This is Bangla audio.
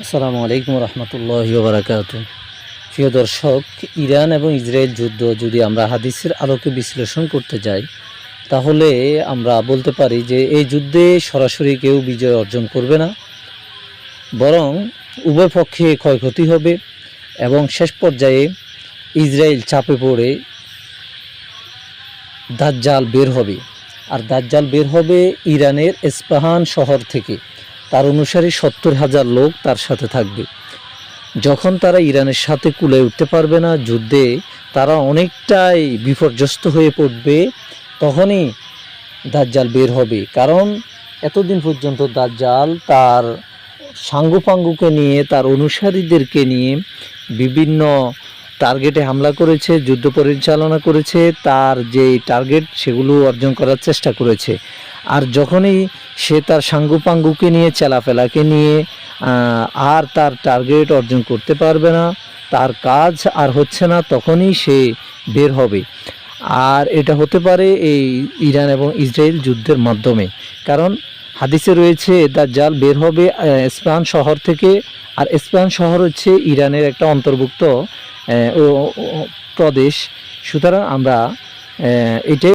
আসসালামু আলাইকুম রহমতুল্লাহি ওয়া বারাকাতুহু। প্রিয় দর্শক, ইরান এবং ইসরায়েল যুদ্ধ যদি আমরা হাদিসের আলোকে বিশ্লেষণ করতে যাই, তাহলে আমরা বলতে পারি যে এই যুদ্ধে সরাসরি কেউ বিজয় অর্জন করবে না, বরং উভয় পক্ষে ক্ষয়ক্ষতি হবে এবং শেষ পর্যায়ে ইসরায়েল চাপে পড়ে দাজ্জাল বের হবে। আর দাজ্জাল বের হবে ইরানের ইস্পাহান শহর থেকে। তার অনুসারী 70,000 লোক তার সাথে থাকবে। যখন তারা ইরানের সাথে কুলে উঠতে পারবে না যুদ্ধে, তারা অনেকটাই বিপর্যস্ত হয়ে পড়বে, তখনই দাজ্জাল বের হবে। কারণ এতদিন পর্যন্ত দাজ্জাল তার সাঙ্গুপাঙ্গুকে নিয়ে, তার অনুসারীদেরকে নিয়ে বিভিন্ন টার্গেটে হামলা করেছে, যুদ্ধ পরিচালনা করেছে, তার যে টার্গেট সেগুলো অর্জন করার চেষ্টা করেছে। আর যখনই সে তার সাঙ্গুপাঙ্গুকে নিয়ে, চেলাফেলাকে নিয়ে আর তার টার্গেট অর্জন করতে পারবে না, তার কাজ আর হচ্ছে না, তখনই সে বের হবে। আর এটা হতে পারে এই ইরান এবং ইসরায়েল যুদ্ধের মাধ্যমে। কারণ হাদিসে রয়েছে দাজ্জাল বের হবে ইস্পাহান শহর থেকে। আর ইস্পাহান শহর হচ্ছে ইরানের একটা অন্তর্ভুক্ত প্রদেশ। সুতরাং আমরা এটাই